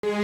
नमस्कार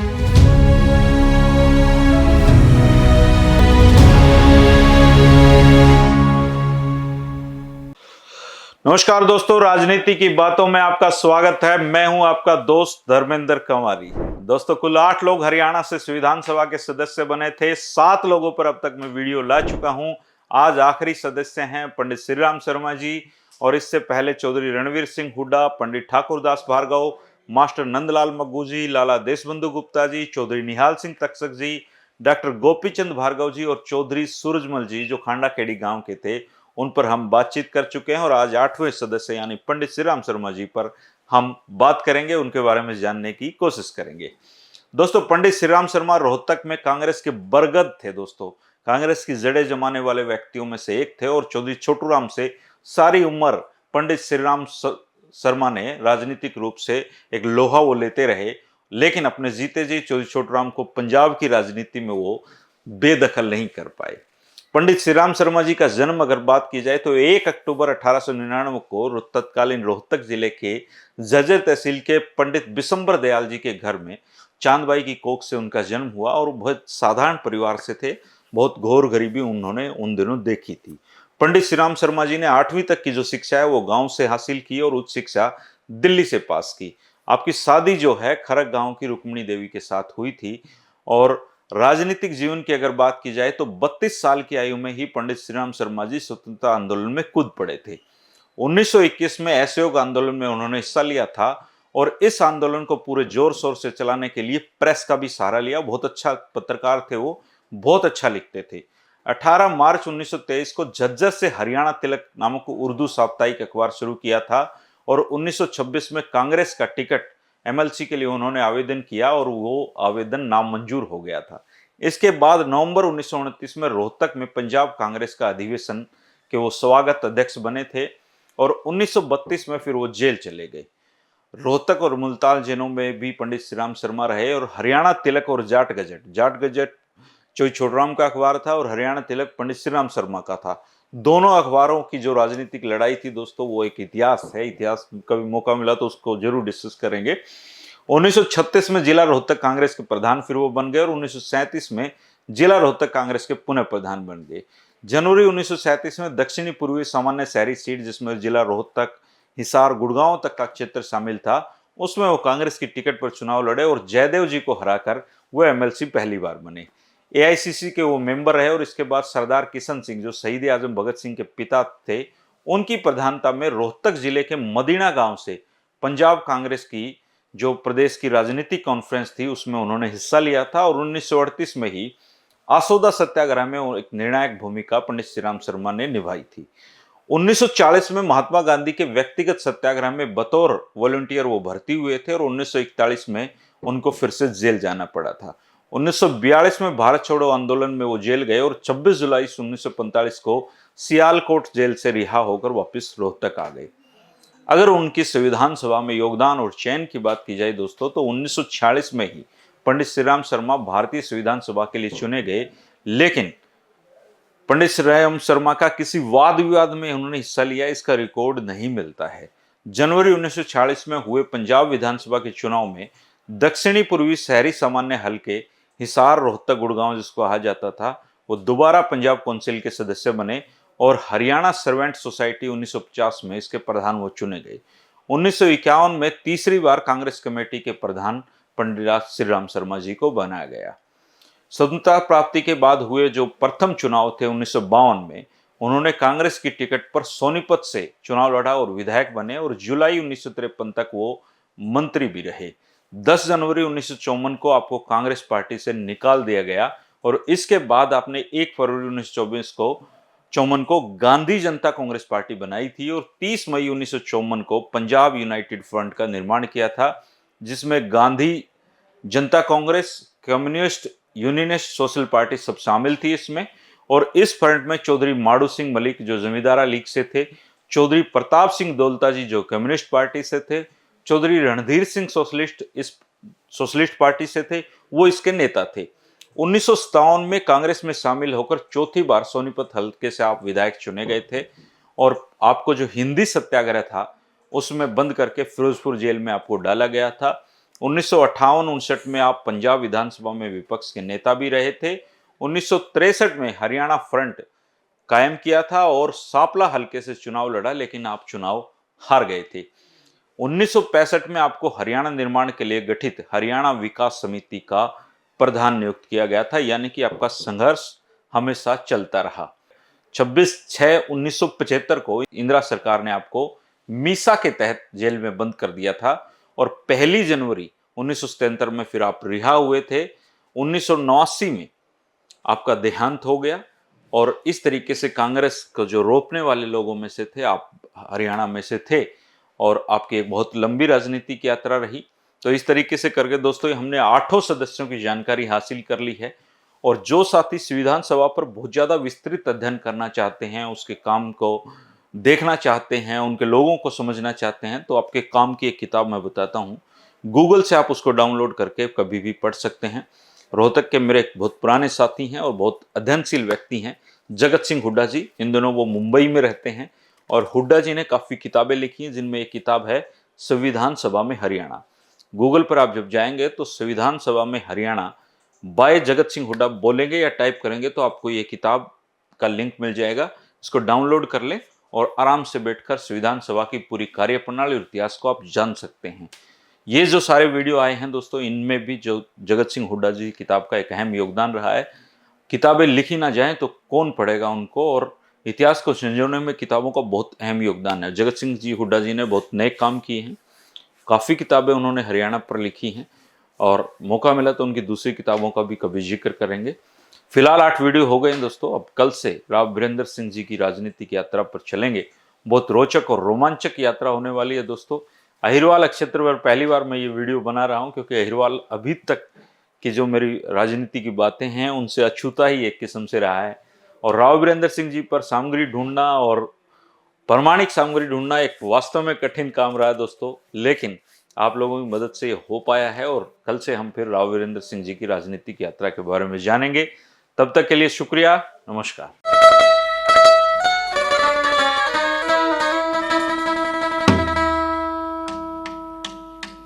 दोस्तों, राजनीति की बातों में आपका स्वागत है। मैं हूं आपका दोस्त धर्मेंद्र कंवारी। दोस्तों, कुल 8 लोग हरियाणा से विधानसभा के सदस्य बने थे। 7 लोगों पर अब तक मैं वीडियो ला चुका हूं। आज आखिरी सदस्य हैं पंडित श्रीराम शर्मा जी, और इससे पहले चौधरी रणवीर सिंह हुड्डा, पंडित ठाकुरदास भार्गव, मास्टर नंदलाल मग्गू जी, लाला देशबंधु गुप्ता जी, चौधरी निहाल सिंह तक्षक जी, डॉक्टर गोपीचंद भार्गव जी और चौधरी सूरजमल जी, जो खांडाखेड़ी गांव के थे, उन पर हम बातचीत कर चुके हैं। और आज 8वें सदस्य यानी पंडित श्रीराम शर्मा जी पर हम बात करेंगे, उनके बारे में जानने की कोशिश करेंगे। दोस्तों, पंडित श्रीराम शर्मा रोहतक में कांग्रेस के बरगद थे। दोस्तों, कांग्रेस की जड़ें जमाने वाले व्यक्तियों में से एक थे, और चौधरी छोटूराम से सारी उम्र पंडित श्रीराम शर्मा ने राजनीतिक रूप से एक लोहा वो लेते रहे, लेकिन अपने जीते जी चौधरी छोटूराम को पंजाब की राजनीति में वो बेदखल नहीं कर पाए। पंडित श्रीराम शर्मा जी का जन्म अगर बात की जाए तो 1 अक्टूबर 1899 को तत्कालीन रोहतक जिले के जर्जर तहसील के पंडित बिशंबर दयाल जी के घर में चांदबाई की कोख से उनका जन्म हुआ, और बहुत साधारण परिवार से थे। बहुत घोर गरीबी उन्होंने उन दिनों देखी थी। पंडित श्रीराम शर्मा जी ने 8वीं तक की जो शिक्षा है वो गांव से हासिल की, और उच्च शिक्षा दिल्ली से पास की। आपकी शादी जो है खरक गांव की रुक्मिणी देवी के साथ हुई थी। और राजनीतिक जीवन की अगर बात की जाए तो 32 साल की आयु में ही पंडित श्रीराम शर्मा जी स्वतंत्रता आंदोलन में कूद पड़े थे। 1921 में असहयोग आंदोलन में उन्होंने हिस्सा लिया था, और इस आंदोलन को पूरे जोर शोर से चलाने के लिए प्रेस का भी सहारा लिया। बहुत अच्छा पत्रकार थे वो, बहुत अच्छा लिखते थे। 18 मार्च 1923 को झज्जर से हरियाणा तिलक नामक उर्दू साप्ताहिक अखबार शुरू किया था, और 1926 में कांग्रेस का टिकट एमएलसी के लिए उन्होंने आवेदन किया, और वो आवेदन नामंजूर हो गया था। इसके बाद नवंबर 1929 में रोहतक में पंजाब कांग्रेस का अधिवेशन के वो स्वागत अध्यक्ष बने थे, और 1932 में फिर वो जेल चले गए। रोहतक और मुल्तान जेलों में भी पंडित श्रीराम शर्मा रहे, और हरियाणा तिलक और जाट गजट चौधरी छोटूराम का अखबार था, और हरियाणा तिलक पंडित श्रीराम शर्मा का था। दोनों अखबारों की जो राजनीतिक लड़ाई थी दोस्तों, वो एक इतिहास है। इतिहास कभी मौका मिला तो उसको जरूर डिस्कस करेंगे। 1936 में जिला रोहतक कांग्रेस के प्रधान फिर वो बन गए, और 1937 में जिला रोहतक कांग्रेस के पुनः प्रधान बन गए। जनवरी 1937 में दक्षिणी पूर्वी सामान्य शहरी सीट, जिसमें जिला रोहतक, हिसार, गुड़गांव तक का क्षेत्र शामिल था, उसमें वो कांग्रेस की टिकट पर चुनाव लड़े, और जयदेव जी को हराकर वो एमएलसी पहली बार बने। एआईसीसी के वो मेंबर रहे, और इसके बाद सरदार किशन सिंह, जो शहीद आजम भगत सिंह के पिता थे, उनकी प्रधानता में रोहतक जिले के मदीना गांव से पंजाब कांग्रेस की जो प्रदेश की राजनीतिक कॉन्फ्रेंस थी उसमें उन्होंने हिस्सा लिया था, और 1938 में ही आसोदा सत्याग्रह में एक निर्णायक भूमिका पंडित श्रीराम शर्मा ने निभाई थी। 1940 में महात्मा गांधी के व्यक्तिगत सत्याग्रह में बतौर वॉलंटियर वो भर्ती हुए थे, और 1941 में उनको फिर से जेल जाना पड़ा था। 1942 में भारत छोड़ो आंदोलन में वो जेल गए, और 26 जुलाई 1945 को सियालकोट जेल से रिहा होकर वापस रोहतक आ गए। अगर उनकी संविधान सभा में योगदान और चयन की बात की जाए दोस्तों, तो 1946 में ही पंडित श्रीराम शर्मा भारतीय संविधान सभा के लिए चुने गए, लेकिन पंडित श्रीराम शर्मा का किसी वाद विवाद में उन्होंने हिस्सा लिया, इसका रिकॉर्ड नहीं मिलता है। जनवरी 1946 में हुए पंजाब विधानसभा के चुनाव में दक्षिणी पूर्वी शहरी सामान्य हलके हिसार, रोहतक, गुड़गांव जिसको कहा जाता था, वो दोबारा पंजाब काउंसिल के सदस्य बने, और हरियाणा सर्वेंट सोसाइटी 1950 में इसके प्रधान वो चुने गए। 1951 में तीसरी बार कांग्रेस कमेटी के प्रधान पंडित श्रीराम शर्मा जी को बनाया गया। स्वतंत्रता प्राप्ति के बाद हुए जो प्रथम चुनाव थे 1952 में, उन्होंने कांग्रेस की टिकट पर सोनीपत से चुनाव लड़ा और विधायक बने, और जुलाई 1953 तक वो मंत्री भी रहे। 10 जनवरी 1954 को आपको कांग्रेस पार्टी से निकाल दिया गया, और इसके बाद आपने 1 फरवरी 1954 को गांधी जनता कांग्रेस पार्टी बनाई थी, और 30 मई 1954 को पंजाब यूनाइटेड फ्रंट का निर्माण किया था, जिसमें गांधी जनता Congress, communist, unionist, social party सब शामिल थी इसमें। और इस फ्रंट में चौधरी माड़ू सिंह मलिक जो जमींदारा लीग से थे, चौधरी प्रताप सिंह दौलता जी जो कम्युनिस्ट पार्टी से थे, चौधरी रणधीर सिंह सोशलिस्ट पार्टी से थे, वो इसके नेता थे। 1957 में कांग्रेस में शामिल होकर चौथी बार सोनीपत हल्के से आप विधायक चुने गए थे, और आपको जो हिंदी सत्याग्रह था उसमें बंद करके फिरोजपुर जेल में आपको डाला गया था। 1958-59 में आप पंजाब विधानसभा में विपक्ष के नेता भी रहे थे। 1963 में हरियाणा फ्रंट कायम किया था और सांपला हलके से चुनाव लड़ा, लेकिन आप चुनाव हार गए थे। 1965 में आपको हरियाणा निर्माण के लिए गठित हरियाणा विकास समिति का प्रधान नियुक्त किया गया था, यानी कि आपका संघर्ष हमेशा चलता रहा। 26/6/1975 को इंदिरा सरकार ने आपको मीसा के तहत जेल में बंद कर दिया था और 1 जनवरी 1977 में फिर आप रिहा हुए थे। 1989 में आपका देहांत हो गया और इस तरीके से कांग्रेस को जो रोकने वाले लोगों में से थे, आप हरियाणा में से थे और आपकी एक बहुत लंबी राजनीतिक यात्रा रही। तो इस तरीके से करके दोस्तों हमने 8 सदस्यों की जानकारी हासिल कर ली है। और जो साथी संविधान सभा पर बहुत ज़्यादा विस्तृत अध्ययन करना चाहते हैं, उसके काम को देखना चाहते हैं, उनके लोगों को समझना चाहते हैं, तो आपके काम की एक किताब मैं बताता हूँ। गूगल से आप उसको डाउनलोड करके कभी भी पढ़ सकते हैं। रोहतक के मेरे एक बहुत पुराने साथी हैं और बहुत अध्ययनशील व्यक्ति हैं, जगत सिंह हुड्डा जी। इन दोनों वो मुंबई में रहते हैं और हुड्डा जी ने काफ़ी किताबें लिखी हैं, जिनमें एक किताब है संविधान सभा में हरियाणा। गूगल पर आप जब जाएंगे तो संविधान सभा में हरियाणा बाय जगत सिंह हुड्डा बोलेंगे या टाइप करेंगे तो आपको ये किताब का लिंक मिल जाएगा। इसको डाउनलोड कर लें और आराम से बैठकर संविधान सभा की पूरी कार्यप्रणाली और इतिहास को आप जान सकते हैं। ये जो सारे वीडियो आए हैं दोस्तों, इनमें भी जो जगत सिंह हुड्डा जी की किताब का एक अहम योगदान रहा है। किताबें लिखी ना जाएं तो कौन पढ़ेगा उनको, और इतिहास को संजोने में किताबों का बहुत अहम योगदान है। जगत सिंह जी हुड्डा जी ने बहुत नेक काम किए हैं, काफ़ी किताबें उन्होंने हरियाणा पर लिखी हैं और मौका मिला तो उनकी दूसरी किताबों का भी कभी जिक्र करेंगे। फिलहाल 8 वीडियो हो गए हैं दोस्तों। अब कल से राव वीरेंद्र सिंह जी की राजनीतिक यात्रा पर चलेंगे। बहुत रोचक और रोमांचक यात्रा होने वाली है दोस्तों। अहिरवाल क्षेत्र पर पहली बार मैं ये वीडियो बना रहा हूँ, क्योंकि अहिरवाल अभी तक की जो मेरी राजनीति की बातें हैं उनसे अछूता ही एक किस्म से रहा है। और राव वीरेंद्र सिंह जी पर सामग्री ढूंढना और प्रामाणिक सामग्री ढूंढना एक वास्तव में कठिन काम रहा है दोस्तों, लेकिन आप लोगों की मदद से ये हो पाया है। और कल से हम फिर राव वीरेंद्र सिंह जी की राजनीतिक यात्रा के बारे में जानेंगे। तब तक के लिए शुक्रिया, नमस्कार।